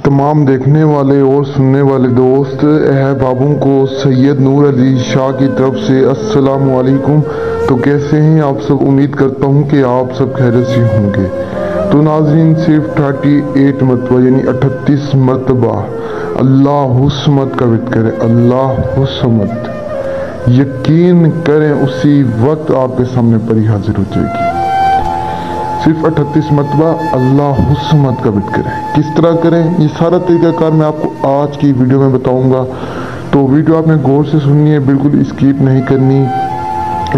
तमाम देखने वाले और सुनने वाले दोस्त अहबाबों को सैयद नूर अली शाह की तरफ से अस्सलामु अलैकुम। तो कैसे हैं आप सब? उम्मीद करता हूं कि आप सब खैरियत से होंगे। तो नाज़रीन, सिर्फ 38 मरतबा यानी 38 मरतबा अल्लाहु समद का विद करें। अल्लाहु समद, यकीन करें उसी वक्त आपके सामने परी हाजिर हो जाएगी। सिर्फ 38 मरतबा अल्लाहु समद का विद करें। किस तरह करें, ये सारा तरीक़ाकार मैं आपको आज की वीडियो में बताऊंगा। तो वीडियो आपने गौर से सुननी है, बिल्कुल स्किप नहीं करनी।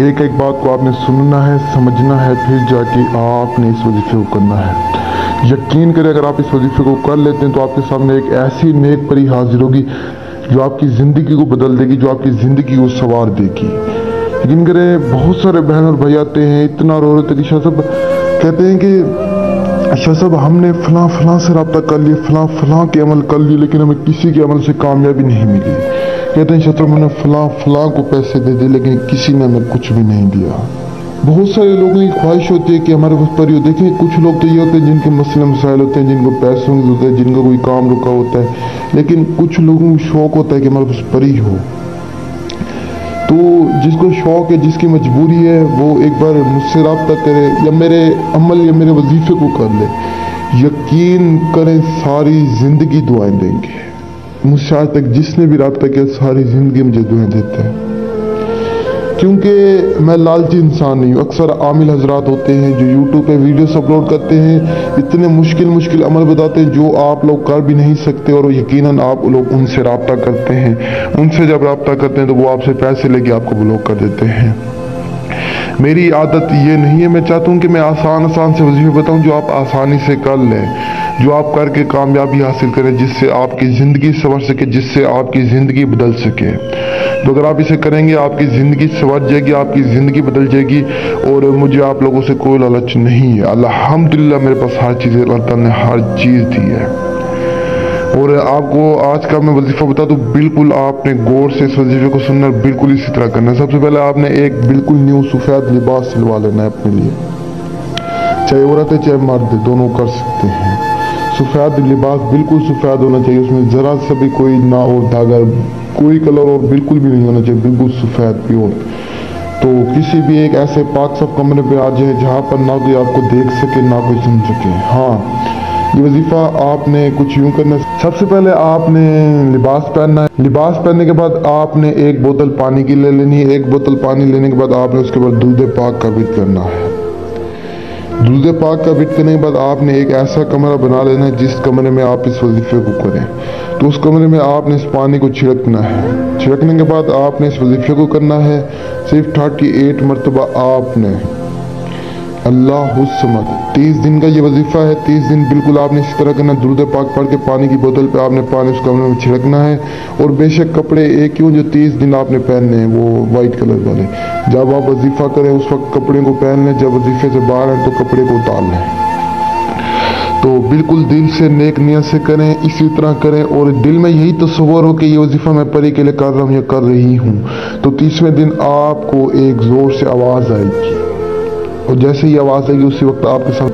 एक एक बात को आपने सुनना है, समझना है, फिर जाके आपने इस वजीफे को करना है। यकीन करें, अगर आप इस वजीफे को कर लेते हैं तो आपके सामने एक ऐसी नेक परी हाजिर होगी जो आपकी ज़िंदगी को बदल देगी, जो आपकी ज़िंदगी को संवार देगी। यकीन करें, बहुत सारे बहन और भाई आते हैं, इतना रो रहे थे कि शाह साहब कहते हैं कि शाह साहब हमने फलां से रब्ता कर लिया, फलां के अमल कर लिए, लेकिन हमें किसी के अमल से कामयाबी नहीं मिली। कहते हैं शाह साहब मैंने फलां को पैसे दे दिए, लेकिन किसी ने हमें कुछ भी नहीं दिया। बहुत सारे लोगों की ख्वाहिश होती है कि हमारे पास परी हो। देखें, कुछ लोग तो ये होते हैं जिनके मसले मसाइल होते हैं, जिनको पैसों की जरूरत है, जिनका कोई काम रुका होता है, लेकिन कुछ लोगों को शौक होता है कि हमारे पास परी हो। तो जिसको शौक है, जिसकी मजबूरी है, वो एक बार मुझसे रब्ता करे या मेरे अमल या मेरे वजीफे को कर ले। यकीन करें, सारी ज़िंदगी दुआएं देंगे। मुझसे आज तक जिसने भी रब्ता किया, सारी ज़िंदगी मुझे दुआएं देते हैं, क्योंकि मैं लालची इंसान नहीं हूँ। अक्सर आमिल हजरात होते हैं जो यूट्यूब पे वीडियोस अपलोड करते हैं, इतने मुश्किल अमल बताते हैं जो आप लोग कर भी नहीं सकते, और यकीनन आप लोग उनसे रब्ता करते हैं। उनसे जब रब्ता करते हैं तो वो आपसे पैसे लेके आपको ब्लॉक कर देते हैं। मेरी आदत ये नहीं है। मैं चाहता हूँ कि मैं आसान से वजीफे बताऊँ जो आप आसानी से कर लें, जो आप करके कामयाबी हासिल करें, जिससे आपकी ज़िंदगी संवर सके, जिससे आपकी ज़िंदगी बदल सके। तो अगर आप इसे करेंगे, आपकी ज़िंदगी संवर जाएगी, आपकी ज़िंदगी बदल जाएगी। और मुझे आप लोगों से कोई लालच नहीं है। अल्हम्दुलिल्लाह मेरे पास हर चीज़, अल्लाह ताला ने हर चीज़ दी है। और आपको आज का मैं वजीफा बता दूं, बिल्कुल आपने गौर से इस वजीफे को सुनना, बिल्कुल इसी तरह करना है। सबसे पहले आपने एक बिल्कुल न्यू सफ़ेद लिबास सिलवा लेना है अपने लिए। चाहे औरत है चाहे मर्द, दोनों कर सकते हैं। सफ़ेद लिबास बिल्कुल सफ़ेद होना चाहिए, उसमें ज़रा सा भी कोई ना हो धागा, कोई कलर और बिल्कुल भी नहीं होना चाहिए, बिल्कुल सफ़ेद प्योर। तो किसी भी एक ऐसे पाक साफ कमरे पे आ जाए जहाँ पर ना कोई आपको देख सके, ना कोई सुन सके। हाँ, ये वजीफा आपने कुछ यूँ करना है। सबसे पहले आपने लिबास पहनना है। लिबास पहनने के बाद आपने एक बोतल पानी की ले लेनी है। एक बोतल पानी लेने के बाद आपने उसके बाद दूध पाक का विद करना है। दूध पाक का विद करने के बाद आपने एक ऐसा कमरा बना लेना है जिस कमरे में आप इस वजीफे को करें। तो उस कमरे में आपने इस पानी को छिड़कना है। छिड़कने के बाद आपने इस वजीफे को करना है। सिर्फ 38 मरतबा आपने अल्लाहु समद, 30 दिन का ये वजीफा है। 30 दिन बिल्कुल आपने इसी तरह करना। दुरूद पाक पढ़ के पानी की बोतल पे आपने पानी उस कमरे में छिड़कना है। और बेशक कपड़े एक क्यों, जो 30 दिन आपने पहनने हैं वो वाइट कलर वाले। जब आप वजीफा करें उस वक्त कपड़े को पहन लें, जब वजीफे से बाहर आए तो कपड़े को उतार लें। तो बिल्कुल दिल से नेक नियत से करें, इसी तरह करें, और दिल में यही तस्वर हो कि ये वजीफा मैं परी के लिए कर रहा हूँ या कर रही हूँ। तो 30वें दिन आपको एक ज़ोर से आवाज़ आएगी, और जैसे ही आवाज़ आएगी उसी वक्त आपके साथ